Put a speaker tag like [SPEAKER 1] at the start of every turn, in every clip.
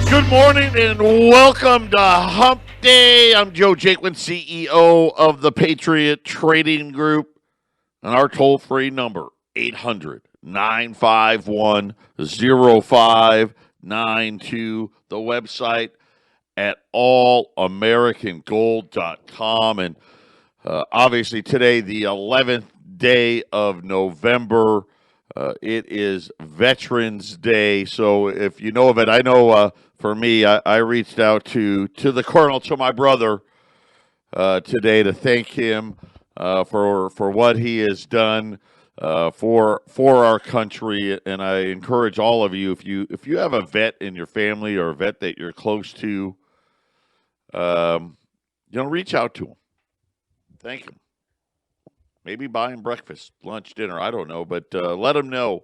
[SPEAKER 1] Good morning and welcome to Hump Day. I'm Joe Jaquin, CEO of the Patriot Trading Group. And our toll-free number, 800-951-0592. The website at allamericangold.com. And obviously today, the 11th day of November. It is Veterans Day. So if you know of it, I know for me, I reached out to the Colonel, to my brother today to thank him for what he has done for our country. And I encourage all of you, if you have a vet in your family or a vet that you're close to, reach out to him. Thank him. Maybe buy him breakfast, lunch, dinner. I don't know, but let them know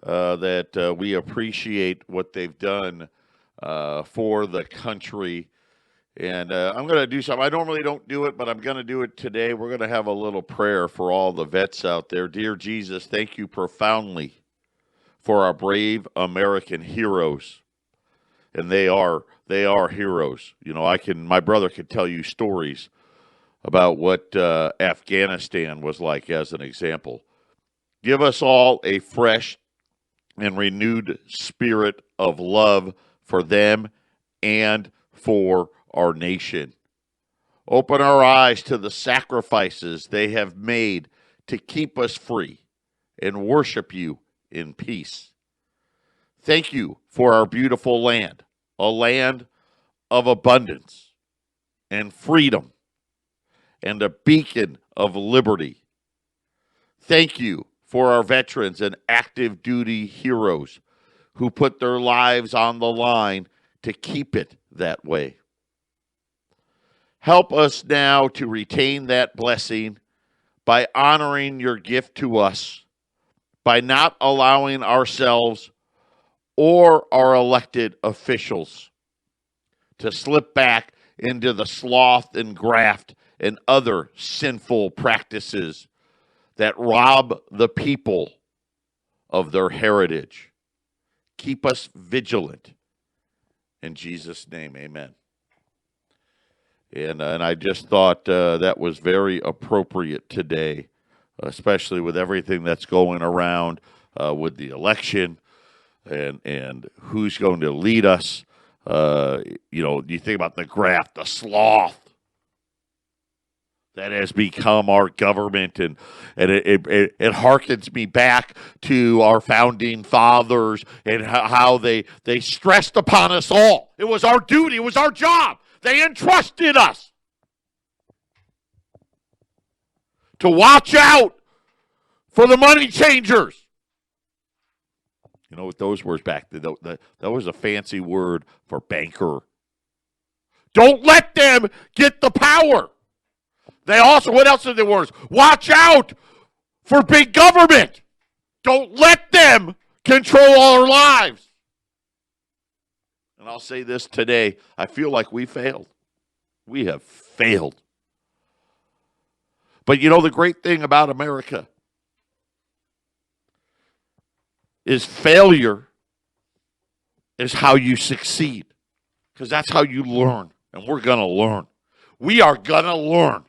[SPEAKER 1] that we appreciate what they've done for the country. And I'm going to do something. I normally don't do it, but I'm going to do it today. We're going to have a little prayer for all the vets out there. Dear Jesus, thank you profoundly for our brave American heroes. And they are heroes. You know, my brother could tell you stories about what Afghanistan was like as an example. Give us all a fresh and renewed spirit of love for them and for our nation. Open our eyes to the sacrifices they have made to keep us free and worship you in peace. Thank you for our beautiful land, a land of abundance and freedom and a beacon of liberty. Thank you for our veterans and active duty heroes who put their lives on the line to keep it that way. Help us now to retain that blessing by honoring your gift to us, by not allowing ourselves or our elected officials to slip back into the sloth and graft and other sinful practices that rob the people of their heritage. Keep us vigilant. In Jesus' name, amen. And I just thought that was very appropriate today, especially with everything that's going around with the election and who's going to lead us. You think about the graft, the sloth that has become our government, and it harkens me back to our founding fathers and how they stressed upon us all. It was our duty. It was our job. They entrusted us to watch out for the money changers. You know what those words back then? That was a fancy word for banker. Don't let them get the power. They also, what else are the words? Watch out for big government. Don't let them control our lives. And I'll say this today. I feel like we failed. We have failed. But you know the great thing about America is failure is how you succeed. Because that's how you learn. And we're going to learn. We are going to learn.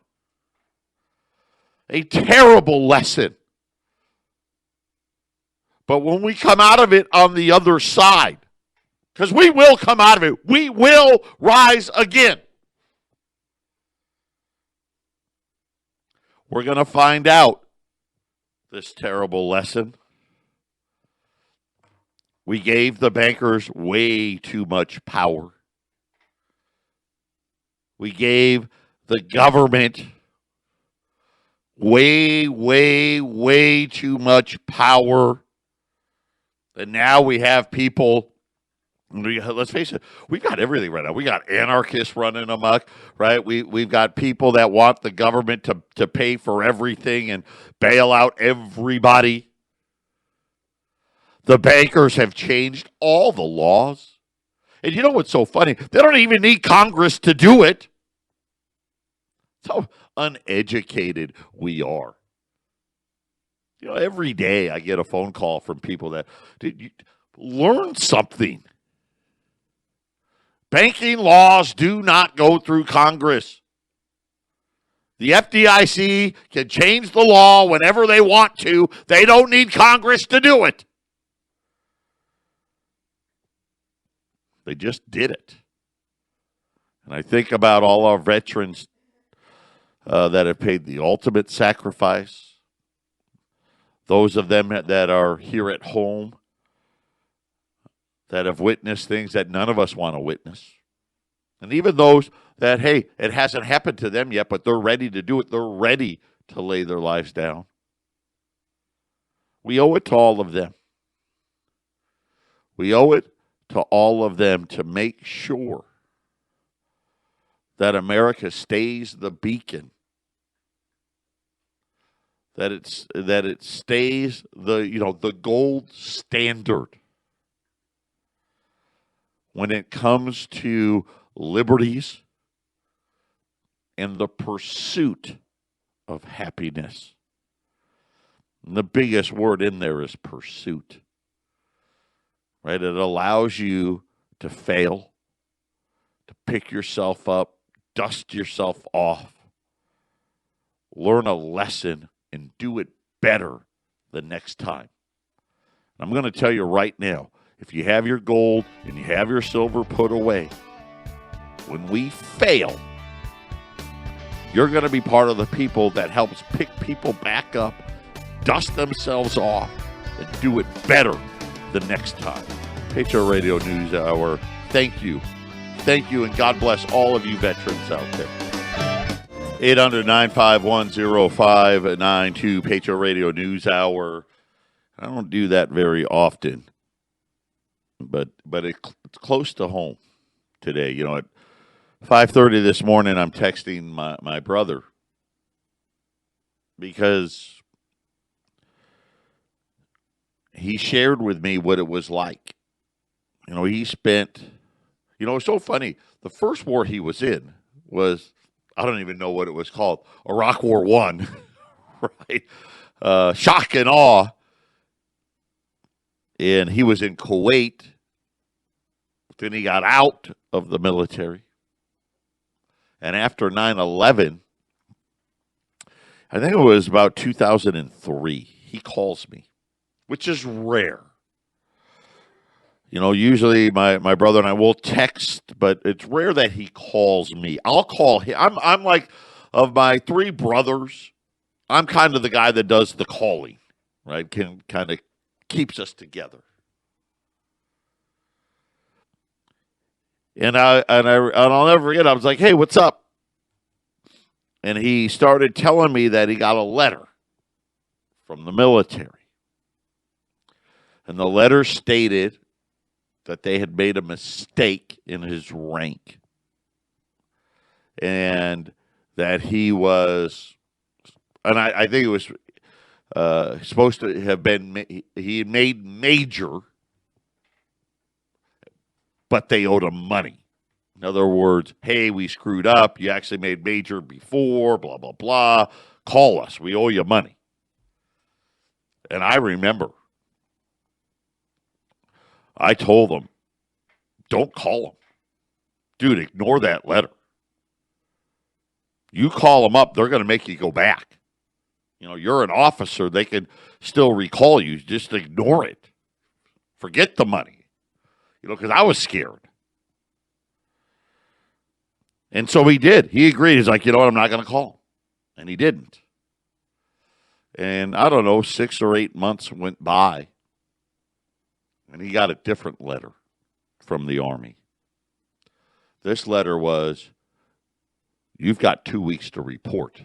[SPEAKER 1] A terrible lesson. But when we come out of it on the other side, because we will come out of it, we will rise again. We're going to find out this terrible lesson. We gave the bankers way too much power. We gave the government way, way, way too much power. And now we have people, let's face it, we've got everything right now. We got anarchists running amok, right? We've got people that want the government to pay for everything and bail out everybody. The bankers have changed all the laws. And you know what's so funny? They don't even need Congress to do it. So uneducated we are. You know, every day I get a phone call from people that, dude, you learn something. Banking laws do not go through Congress. The FDIC can change the law whenever they want to. They don't need Congress to do it. They just did it. And I think about all our veterans that have paid the ultimate sacrifice. Those of them that are here at home that have witnessed things that none of us want to witness. And even those that, hey, it hasn't happened to them yet, but they're ready to do it. They're ready to lay their lives down. We owe it to all of them. We owe it to all of them to make sure that America stays the beacon, that it stays the gold standard when it comes to liberties and the pursuit of happiness. And the biggest word in there is pursuit. Right? It allows you to fail, to pick yourself up, dust yourself off, learn a lesson, and do it better the next time. I'm going to tell you right now, if you have your gold and you have your silver put away, when we fail, you're going to be part of the people that helps pick people back up, dust themselves off, and do it better the next time. Patriot Radio News Hour, thank you. Thank you, and God bless all of you veterans out there. 800-951-0592, Patriot Radio News Hour. I don't do that very often, but it's close to home today. You know, at 5:30 this morning, I'm texting my brother because he shared with me what it was like. You know, he spent, it's so funny. The first war he was in was, I don't even know what it was called, Iraq War I, right? Shock and awe. And he was in Kuwait. Then he got out of the military. And after 9/11, I think it was about 2003, he calls me, which is rare. You know, usually my brother and I will text, but it's rare that he calls me. I'll call him. I'm like, of my three brothers, I'm kind of the guy that does the calling, right? Can kind of keeps us together. And I'll never forget. I was like, "Hey, what's up?" And he started telling me that he got a letter from the military, and the letter stated that they had made a mistake in his rank, and that he was, and I think it was supposed to have been, he made major, but they owed him money. In other words, hey, we screwed up. You actually made major before, blah, blah, blah. Call us. We owe you money. And I remember I told them, don't call them. Dude, ignore that letter. You call them up, they're going to make you go back. You know, you're an officer. They can still recall you. Just ignore it. Forget the money. You know, because I was scared. And so he did. He agreed. He's like, you know what, I'm not going to call. And he didn't. And I don't know, 6 or 8 months went by. And he got a different letter from the Army. This letter was, you've got 2 weeks to report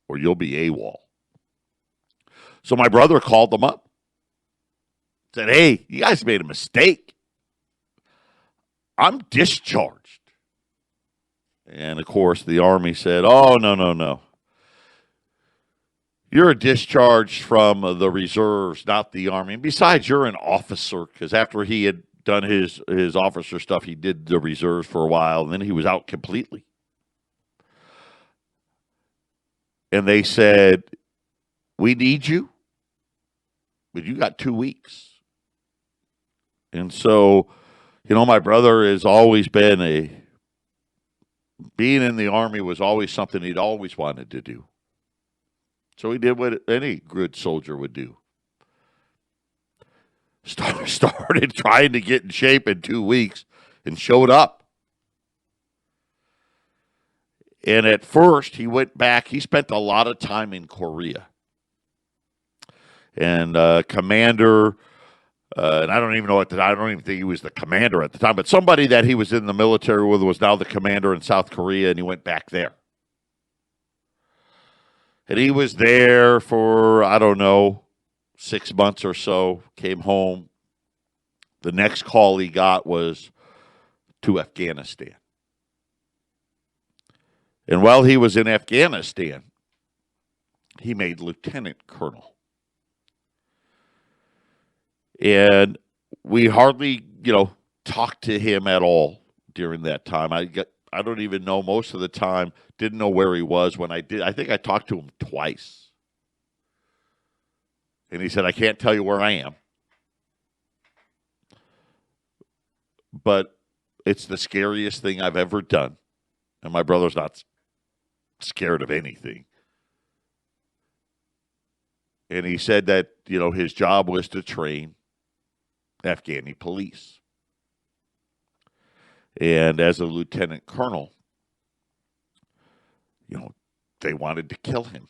[SPEAKER 1] or you'll be AWOL. So my brother called them up. Said, hey, you guys made a mistake. I'm discharged. And, of course, the Army said, oh, no. You're discharged from the reserves, not the Army. And besides, you're an officer, because after he had done his officer stuff, he did the reserves for a while, and then he was out completely. And they said, we need you, but you got 2 weeks. And so My brother has always been being in the Army was always something he'd always wanted to do. So he did what any good soldier would do. Started trying to get in shape in 2 weeks and showed up. And at first, he went back. He spent a lot of time in Korea. And commander, and I don't even know I don't even think he was the commander at the time, but somebody that he was in the military with was now the commander in South Korea, and he went back there. And he was there for, I don't know, 6 months or so, came home. The next call he got was to Afghanistan. And while he was in Afghanistan, he made lieutenant colonel. And we hardly, talked to him at all during that time. I don't even know most of the time, didn't know where he was when I did. I think I talked to him twice. And he said, I can't tell you where I am. But it's the scariest thing I've ever done. And my brother's not scared of anything. And he said that, his job was to train Afghani police. And as a lieutenant colonel, they wanted to kill him.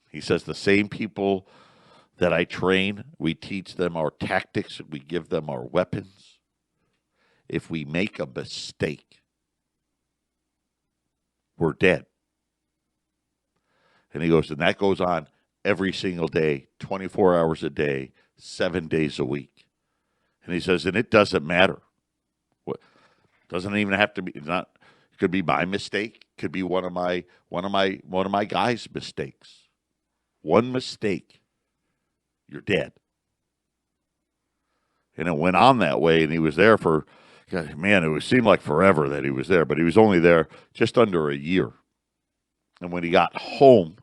[SPEAKER 1] He says the same people that I train, we teach them our tactics, we give them our weapons. If we make a mistake, we're dead. And he goes, and that goes on every single day, 24 hours a day, 7 days a week. And he says, and it doesn't matter. What doesn't even have to be not. It could be my mistake. Could be one of my guys' mistakes. One mistake, you're dead. And it went on that way, and he was there for, it seemed like forever that he was there, but he was only there just under a year. And when he got home,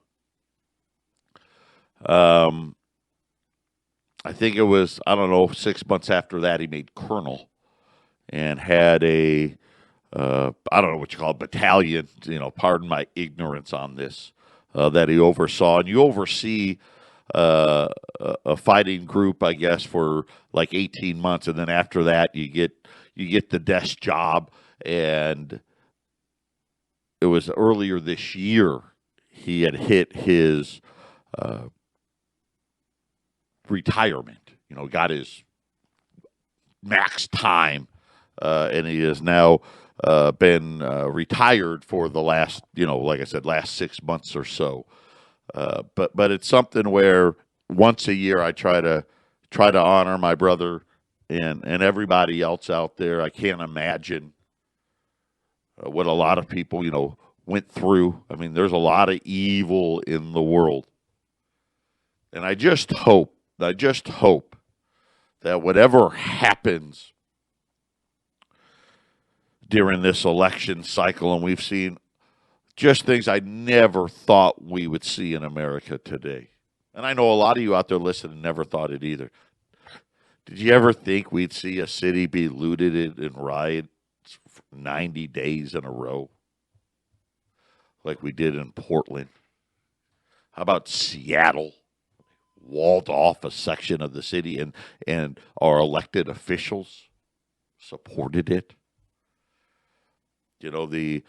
[SPEAKER 1] I think it was, 6 months after that, he made colonel and had a, I don't know what you call it, battalion, pardon my ignorance on this, that he oversaw. And you oversee a fighting group, I guess, for like 18 months. And then after that, you get the desk job. And it was earlier this year he had hit his retirement, got his max time, and he has now been retired for the last, like I said, last 6 months or so. But it's something where once a year I try to honor my brother and everybody else out there. I can't imagine what a lot of people, went through. I mean, there's a lot of evil in the world. And I just hope that whatever happens during this election cycle, and we've seen just things I never thought we would see in America today. And I know a lot of you out there listening never thought it either. Did you ever think we'd see a city be looted and riots for 90 days in a row like we did in Portland? How about Seattle? Walled off a section of the city, and our elected officials supported it. You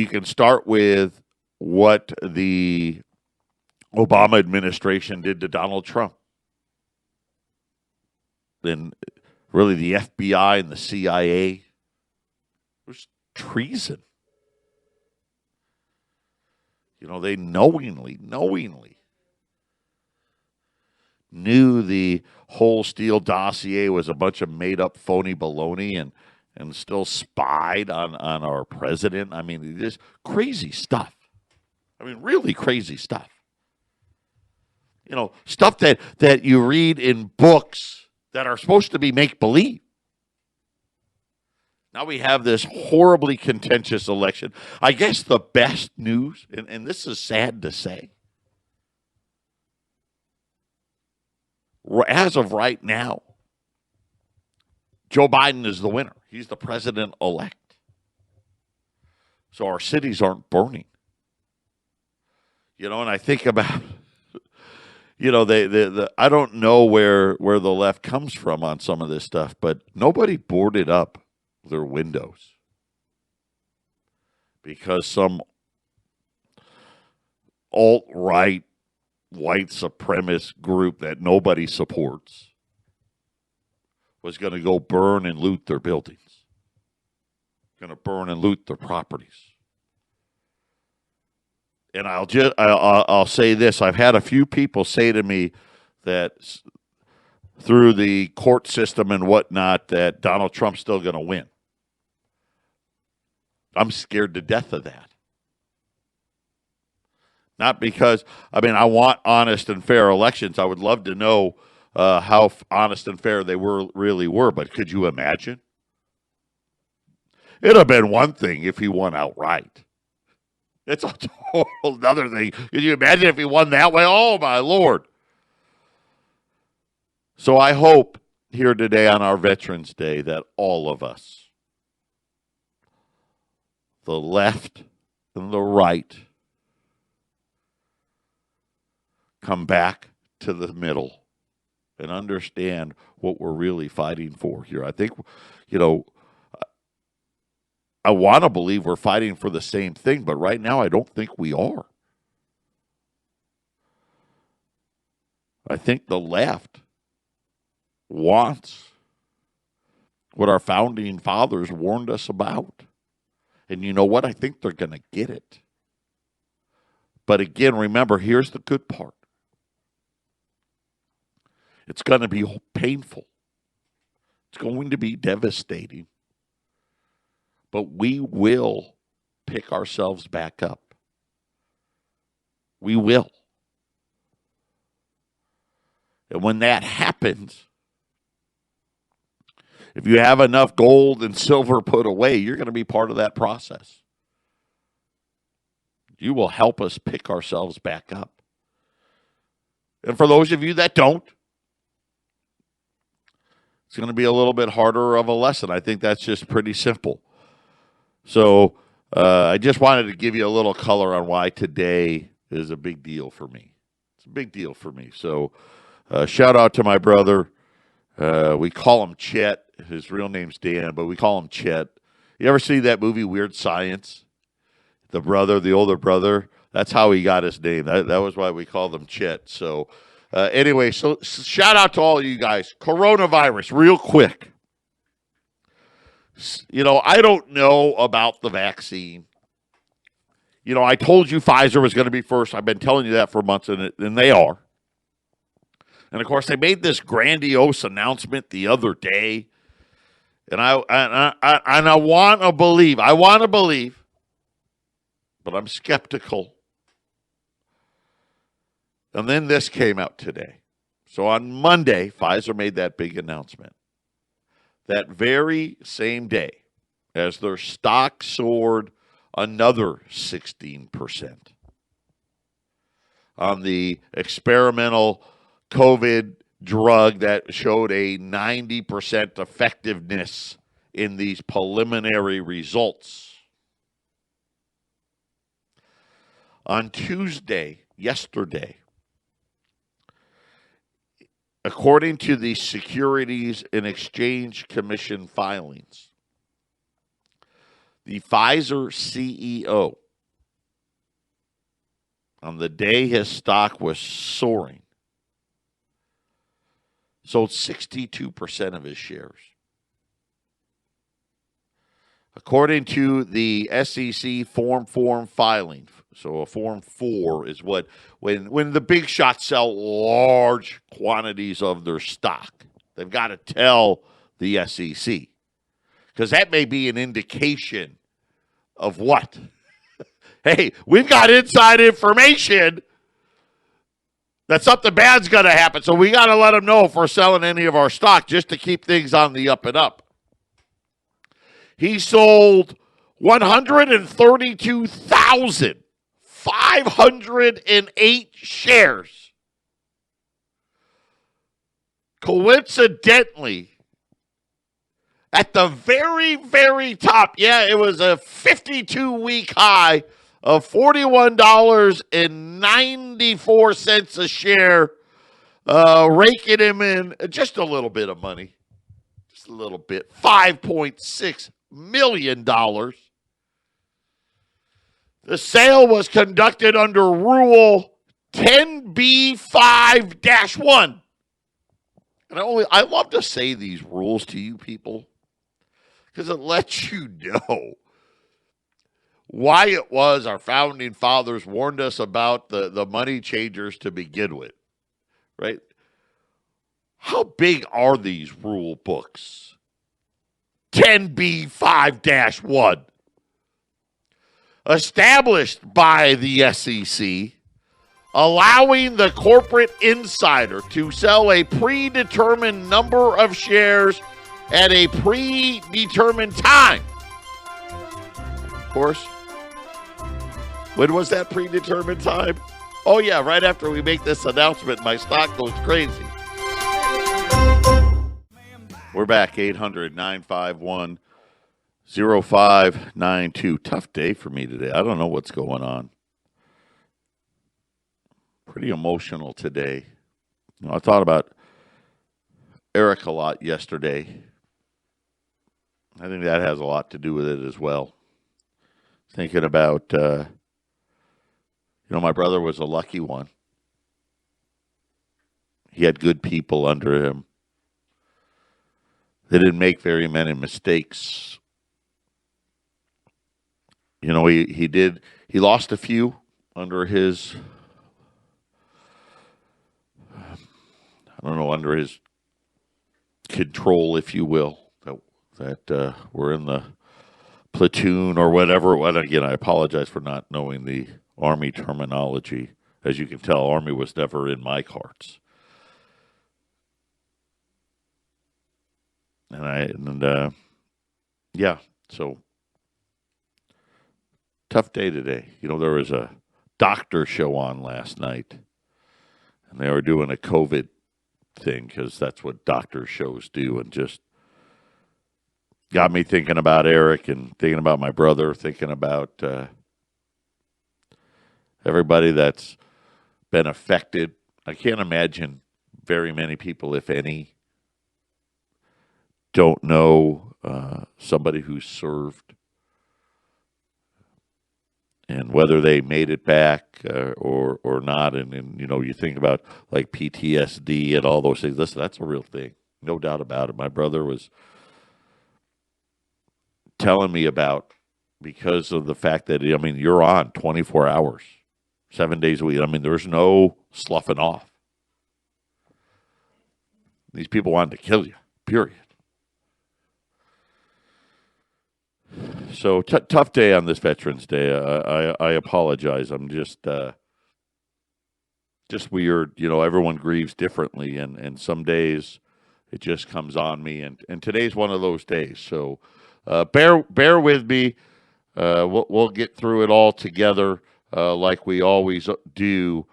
[SPEAKER 1] can start with what the Obama administration did to Donald Trump. Then really the FBI and the CIA. It was treason. They knowingly knew the whole Steele dossier was a bunch of made-up phony baloney and still spied on our president. I mean, this crazy stuff. I mean, really crazy stuff. Stuff that you read in books that are supposed to be make-believe. Now we have this horribly contentious election. I guess the best news, and this is sad to say, as of right now, Joe Biden is the winner. He's the president-elect. So our cities aren't burning. And I think about, I don't know where the left comes from on some of this stuff, but nobody boarded up their windows because some alt-right white supremacist group that nobody supports was going to go burn and loot their buildings, going to burn and loot their properties. And I'll say this: I've had a few people say to me that through the court system and whatnot that Donald Trump's still going to win. I'm scared to death of that. Not because, I want honest and fair elections. I would love to know how honest and fair they really were. But could you imagine? It'd have been one thing if he won outright. It's a total other thing. Could you imagine if he won that way? Oh, my Lord. So I hope here today on our Veterans Day that all of us, the left and the right, come back to the middle and understand what we're really fighting for here. I think, I want to believe we're fighting for the same thing, but right now I don't think we are. I think the left wants what our founding fathers warned us about. And you know what? I think they're going to get it. But again, remember, here's the good part. It's going to be painful. It's going to be devastating. But we will pick ourselves back up. We will. And when that happens, if you have enough gold and silver put away, you're going to be part of that process. You will help us pick ourselves back up. And for those of you that don't, it's going to be a little bit harder of a lesson. I think that's just pretty simple. So I just wanted to give you a little color on why today is a big deal for me. It's a big deal for me. So shout out to my brother. We call him Chet. His real name's Dan, but we call him Chet. You ever see that movie Weird Science? The older brother. That's how he got his name. That was why we called him Chet. So anyway, so shout out to all you guys. Coronavirus, real quick. I don't know about the vaccine. I told you Pfizer was going to be first. I've been telling you that for months, and they are. And, of course, they made this grandiose announcement the other day. And I want to believe. But I'm skeptical. And then this came out today. So on Monday, Pfizer made that big announcement. That very same day, as their stock soared another 16% on the experimental COVID drug that showed a 90% effectiveness in these preliminary results. On Tuesday, yesterday, according to the Securities and Exchange Commission filings, the Pfizer CEO, on the day his stock was soaring, sold 62% of his shares. According to the SEC Form filing, so a Form 4 is when the big shots sell large quantities of their stock, they've got to tell the SEC. Because that may be an indication of what? Hey, we've got inside information that something bad's going to happen. So we got to let them know if we're selling any of our stock just to keep things on the up and up. He sold 132,508 shares. Coincidentally, at the very, very top. Yeah, it was a 52-week high of $41.94 a share, raking him in just a little bit of money. Just a little bit. $5.6 million. The sale was conducted under Rule 10b-5-1. And I love to say these rules to you people because it lets you know why it was our founding fathers warned us about the money changers to begin with, right? How big are these rule books? 10b-5-1. Established by the SEC, allowing the corporate insider to sell a predetermined number of shares at a predetermined time. Of course, when was that predetermined time? Oh, yeah, right after we make this announcement, my stock goes crazy. We're back, 800-951-0592. Tough day for me today. I don't know what's going on. Pretty emotional today. I thought about Eric a lot yesterday. I think that has a lot to do with it as well. Thinking about, my brother was a lucky one. He had good people under him. They didn't make very many mistakes. He lost a few under his, under his control, if you will, that were in the platoon or whatever. Again, I apologize for not knowing the Army terminology. As you can tell, Army was never in my cards. So tough day today. There was a doctor show on last night, and they were doing a COVID thing because that's what doctor shows do, and just got me thinking about Eric and thinking about my brother, thinking about everybody that's been affected. I can't imagine very many people, if any, don't know somebody who served and whether they made it back or not. And you think about like PTSD and all those things. Listen, that's a real thing. No doubt about it. My brother was telling me about, because of the fact that, you're on 24 hours, 7 days a week. There's no sloughing off. These people wanted to kill you, period. So tough day on this Veterans Day. I apologize. I'm just weird. Everyone grieves differently, and some days it just comes on me. And today's one of those days. So bear with me. We'll get through it all together like we always do.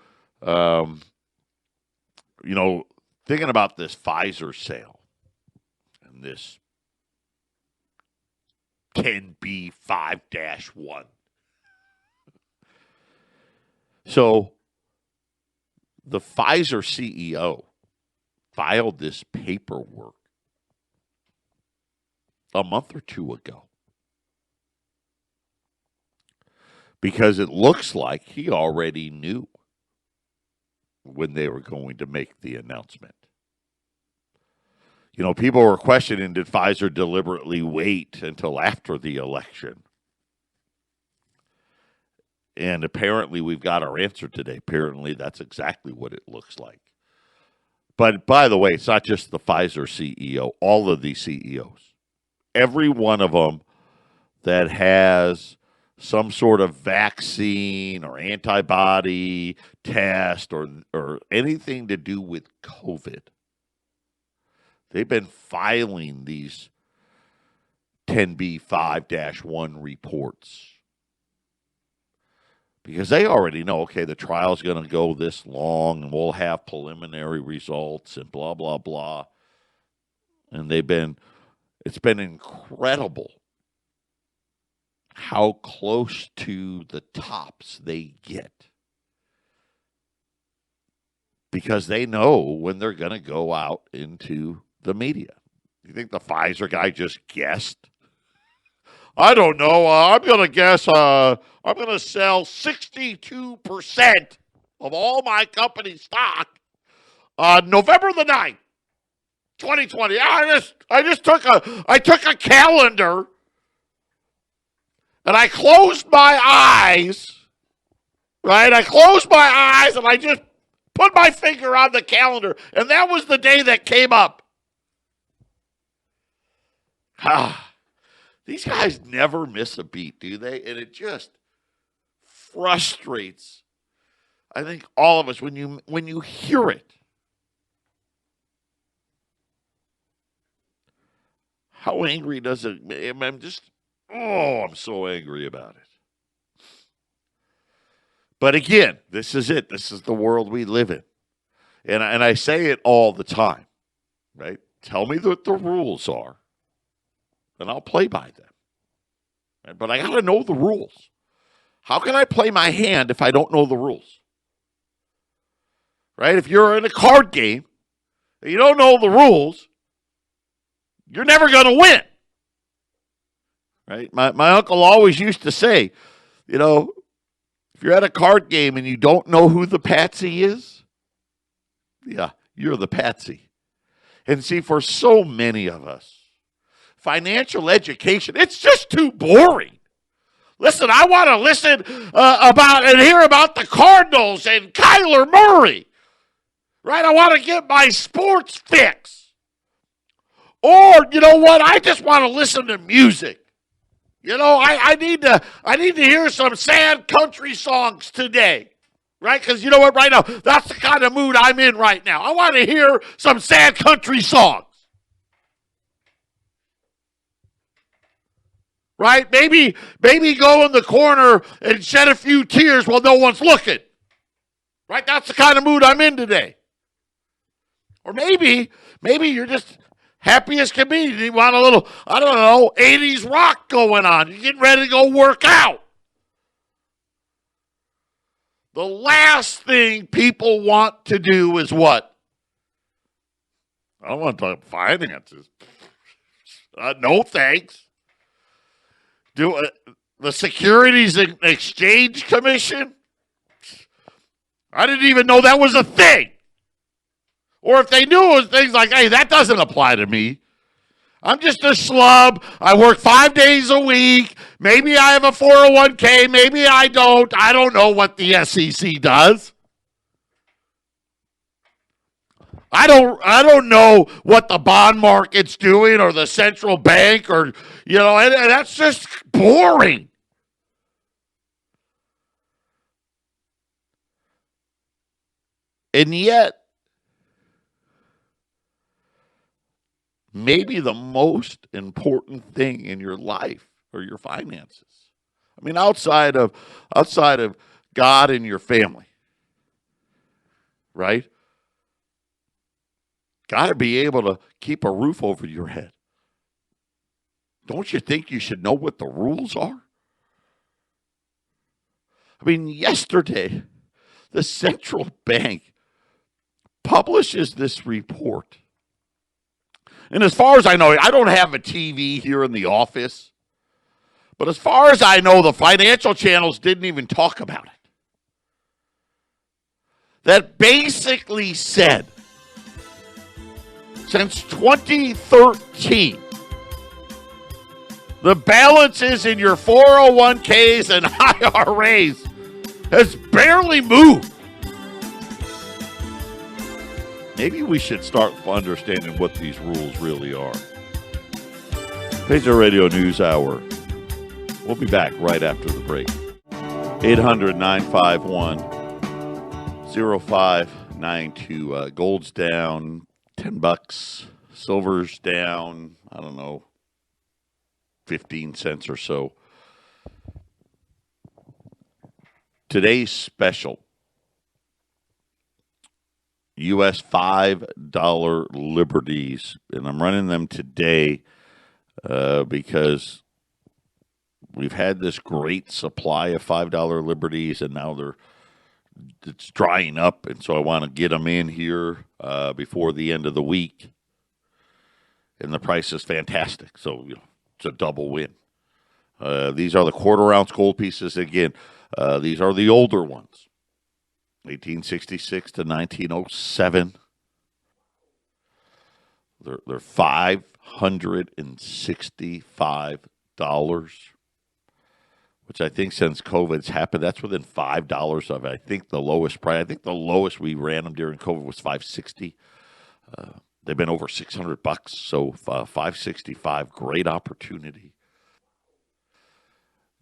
[SPEAKER 1] Thinking about this Pfizer sale and this 10b-5-1. So the Pfizer CEO filed this paperwork a month or two ago because it looks like he already knew when they were going to make the announcement. People were questioning, did Pfizer deliberately wait until after the election? And apparently we've got our answer today. Apparently that's exactly what it looks like. But by the way, it's not just the Pfizer CEO, all of these CEOs. Every one of them that has some sort of vaccine or antibody test or anything to do with COVID, they've been filing these 10b-5-1 reports because they already know, okay, the trial's going to go this long and we'll have preliminary results and blah, blah, blah. And they've been, It's been incredible how close to the tops they get, because they know when they're going to go out into the media. You think the Pfizer guy just guessed? I don't know. I'm going to guess I'm going to sell 62% of all my company stock on November the 9th, 2020. I just took a calendar and I closed my eyes, right? I closed my eyes and I just put my finger on the calendar, and that was the day that came up. These guys never miss a beat, do they? And it just frustrates, I think, all of us when you hear it. How angry does it? I'm so angry about it. But again, this is it. This is the world we live in. And I say it all the time, right? Tell me what the rules are, and I'll play by them. Right? But I got to know the rules. How can I play my hand if I don't know the rules? Right? If you're in a card game and you don't know the rules, you're never going to win. Right? My uncle always used to say, if you're at a card game and you don't know who the patsy is, yeah, you're the patsy. And see, for so many of us, financial education, it's just too boring. Listen, I want to listen about and hear about the Cardinals and Kyler Murray. Right? I want to get my sports fix. Or, you know what? I just want to listen to music. I need to hear some sad country songs today. Right? Because you know what? Right now, that's the kind of mood I'm in right now. I want to hear some sad country songs. Right? Maybe go in the corner and shed a few tears while no one's looking. Right? That's the kind of mood I'm in today. Or maybe you're just happy as can be. You want a little, 80s rock going on. You're getting ready to go work out. The last thing people want to do is what? I don't want to talk finances. No, thanks. The Securities and Exchange Commission? I didn't even know that was a thing. Or if they knew it was things like, hey, that doesn't apply to me. I'm just a schlub. I work 5 days a week. Maybe I have a 401k. Maybe I don't. I don't know what the SEC does. I don't know what the bond market's doing or the central bank or, and that's just boring. And yet, maybe the most important thing in your life are your finances. I mean, outside of God and your family, right? Got to be able to keep a roof over your head. Don't you think you should know what the rules are? I mean, yesterday, the central bank publishes this report. And as far as I know, I don't have a TV here in the office. But as far as I know, the financial channels didn't even talk about it. That basically said, since 2013, the balances in your 401ks and IRAs has barely moved. Maybe we should start understanding what these rules really are. Patriot Radio News Hour. We'll be back right after the break. 800-951-0592. Gold's down $10. Silver's down, 15 cents or so. Today's special, U.S. $5 liberties, and I'm running them today because we've had this great supply of $5 liberties, and now it's drying up, and so I want to get them in here before the end of the week. And the price is fantastic, so it's a double win. These are the quarter-ounce gold pieces. Again, these are the older ones, 1866 to 1907. They're $565, which I think since COVID's happened, that's within $5 of it. I think the lowest price. I think the lowest we ran them during COVID was $560. They've been over $600, so $565, great opportunity.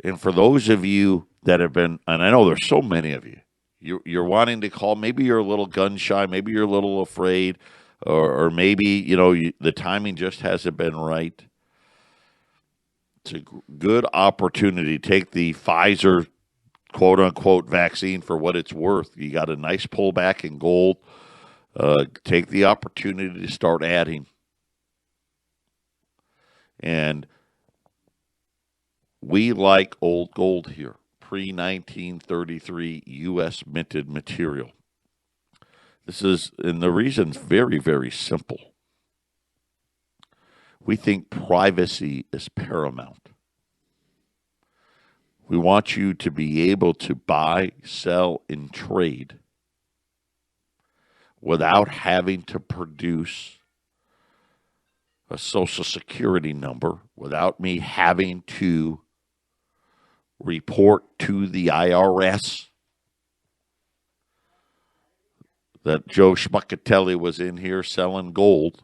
[SPEAKER 1] And for those of you that have been, and I know there's so many of you, you're wanting to call. Maybe you're a little gun shy. Maybe you're a little afraid, or maybe the timing just hasn't been right. It's a good opportunity. Take the Pfizer quote unquote vaccine for what it's worth. You got a nice pullback in gold. Take the opportunity to start adding. And we like old gold here, pre-1933 U.S. minted material. And the reason's very, very simple. We think privacy is paramount. We want you to be able to buy, sell, and trade without having to produce a Social Security number, without me having to report to the IRS that Joe Schmuckatelli was in here selling gold,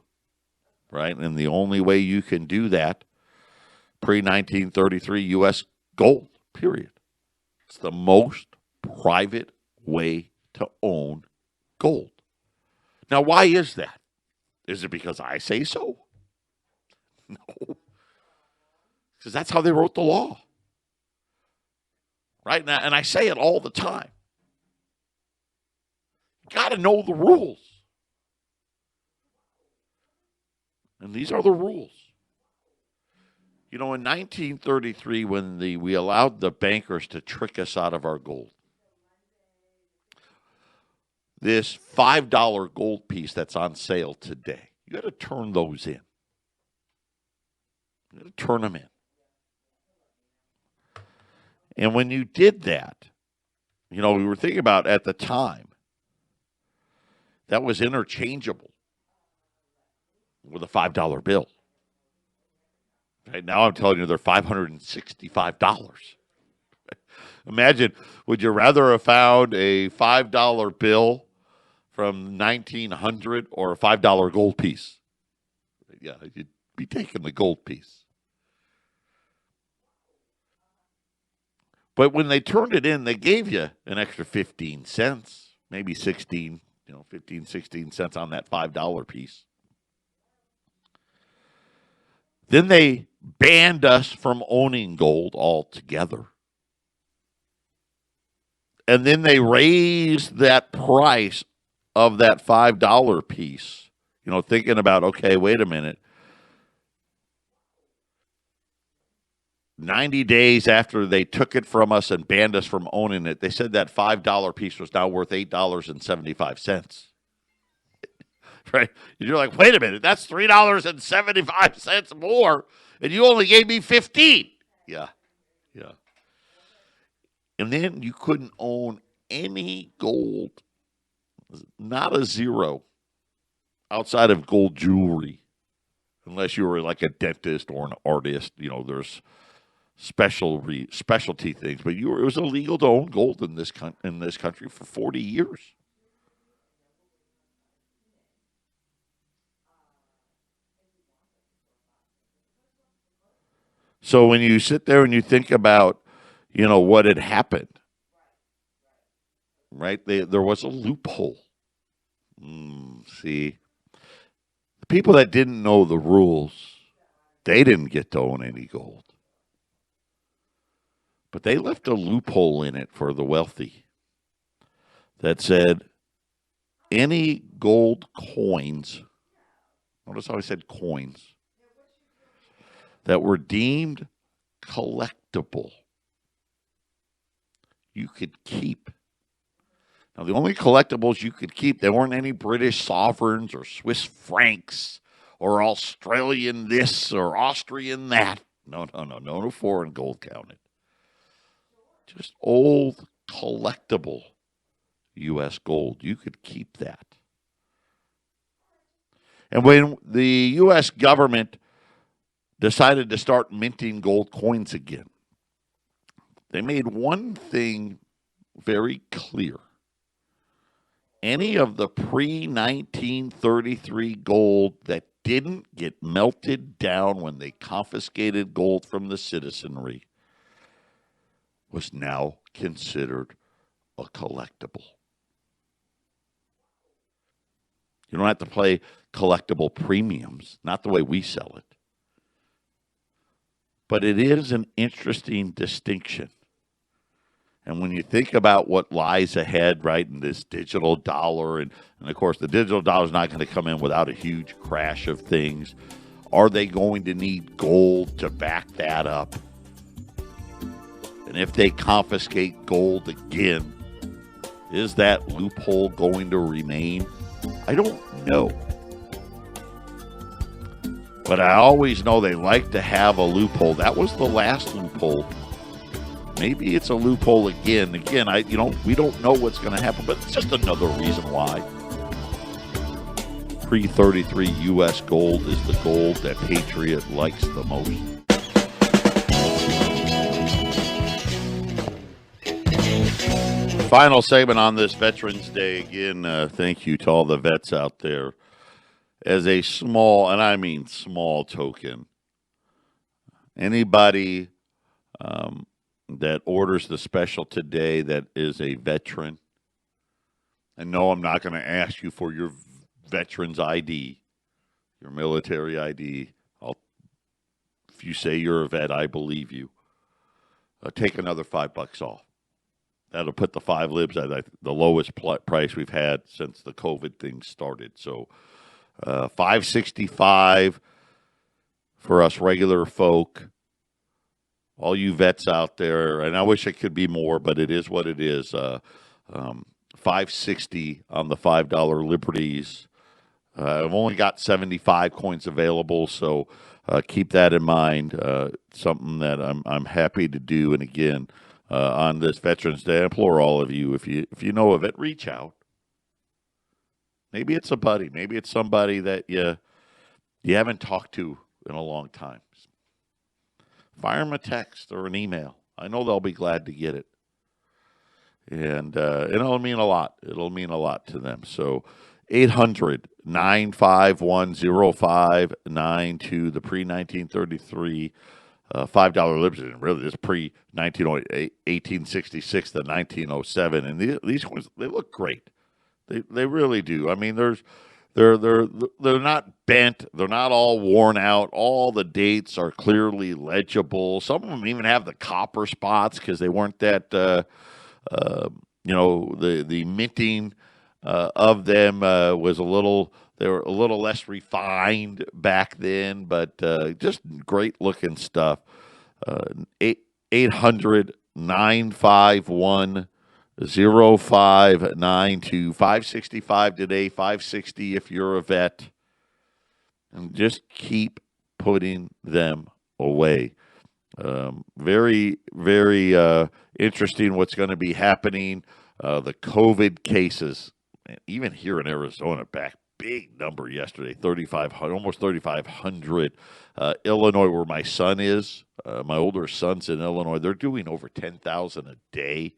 [SPEAKER 1] right? And the only way you can do that, pre-1933 U.S. gold, period. It's the most private way to own gold. Now, why is that? Is it because I say so? No. Because that's how they wrote the law. Right now, and I say it all the time. You got to know the rules. And these are the rules. In 1933, when we allowed the bankers to trick us out of our gold, this $5 gold piece that's on sale today, you got to turn those in. You got to turn them in. And when you did that, we were thinking about at the time, that was interchangeable with a $5 bill. Right now I'm telling you they're $565. Imagine, would you rather have found a $5 bill from 1900 or a $5 gold piece? Yeah, you'd be taking the gold piece. But when they turned it in, they gave you an extra 15 cents, maybe 16, 15, 16 cents on that $5 piece. Then they banned us from owning gold altogether. And then they raised that price of that $5 piece, thinking about, okay, wait a minute. 90 days after they took it from us and banned us from owning it, they said that $5 piece was now worth $8.75. Right? You're like, wait a minute, that's $3.75 more, and you only gave me 15. Yeah. And then you couldn't own any gold, not a zero, outside of gold jewelry, unless you were like a dentist or an artist. There's specialty things, but it was illegal to own gold in this country for 40 years. So when you sit there and you think about, what had happened, right? There was a loophole. See, the people that didn't know the rules, they didn't get to own any gold. But they left a loophole in it for the wealthy that said any gold coins, notice how I said coins, that were deemed collectible, you could keep. Now, the only collectibles you could keep, there weren't any British sovereigns or Swiss francs or Australian this or Austrian that. No foreign gold counted. Just old collectible U.S. gold. You could keep that. And when the U.S. government decided to start minting gold coins again, they made one thing very clear. Any of the pre-1933 gold that didn't get melted down when they confiscated gold from the citizenry was now considered a collectible. You don't have to pay collectible premiums, not the way we sell it. But it is an interesting distinction. And when you think about what lies ahead, right, in this digital dollar, and of course the digital dollar is not going to come in without a huge crash of things. Are they going to need gold to back that up? And if they confiscate gold again, is that loophole going to remain? I don't know. But I always know they like to have a loophole. That was the last loophole. Maybe it's a loophole again. Again, we don't know what's going to happen, but it's just another reason why. Pre-33 U.S. gold is the gold that Patriot likes the most. Final segment on this Veterans Day. Again, thank you to all the vets out there. As a small, and I mean small token, anybody that orders the special today that is a veteran, and no, I'm not going to ask you for your veteran's ID, your military ID. If you say you're a vet, I believe you. Take another $5 off. That'll put the 5 libs at the lowest price we've had since the COVID thing started. So $5.65 for us regular folk. All you vets out there, and I wish it could be more, but it is what it is. $5.60 on the $5 Liberties. I've only got 75 coins available, so keep that in mind. Something that I'm happy to do. And again, on this Veterans Day, I implore all of you, if you know of it, reach out. Maybe it's a buddy. Maybe it's somebody that you haven't talked to in a long time. Fire them a text or an email. I know they'll be glad to get it. And it'll mean a lot. It'll mean a lot to them. So 800-951-0592, the pre-1933 $5 libs. Really, this pre-1866 to 1907. And these ones, they look great. They really do. I mean, they're not bent. They're not all worn out. All the dates are clearly legible. Some of them even have the copper spots because they weren't that, the minting of them was they were a little less refined back then, but just great looking stuff. 800-951-0592, $5.65 today, $5.60 if you're a vet, and just keep putting them away. Very, very interesting what's going to be happening. The COVID cases, even here in Arizona, back big number yesterday, 3,500, almost 3,500. Illinois, where my son is, my older son's in Illinois, they're doing over 10,000 a day.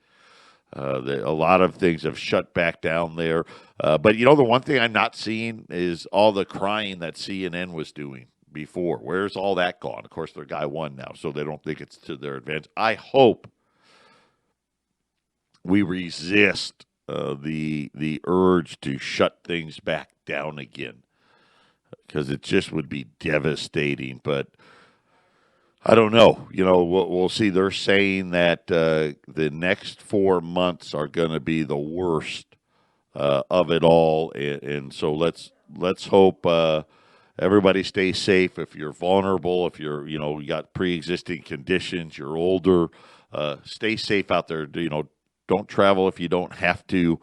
[SPEAKER 1] A lot of things have shut back down there. But, the one thing I'm not seeing is all the crying that CNN was doing before. Where's all that gone? Of course, their guy won now, so they don't think it's to their advantage. I hope we resist the urge to shut things back down again, because it just would be devastating. But I don't know. We'll see. They're saying that the next 4 months are going to be the worst of it all, and so let's hope everybody stay safe. If you're vulnerable, if you're, you got pre-existing conditions, you're older, stay safe out there. Don't travel if you don't have to.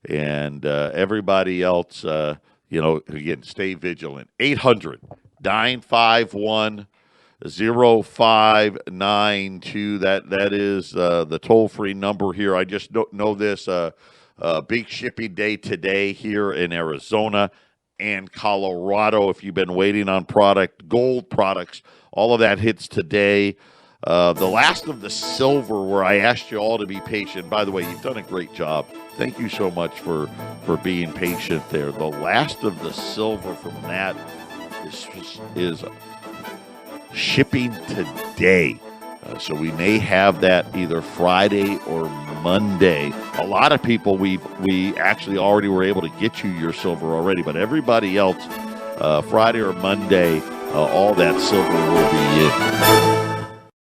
[SPEAKER 1] And everybody else, again, stay vigilant. 800-951-0592. That is the toll-free number here. I just don't know this. Big shipping day today here in Arizona and Colorado. If you've been waiting on gold products, all of that hits today. The last of the silver, where I asked you all to be patient. By the way, you've done a great job. Thank you so much for being patient there. The last of the silver from that is shipping today. So we may have that either Friday or Monday. A lot of people, we actually already were able to get you your silver already, but everybody else, Friday or Monday, all that silver will be in.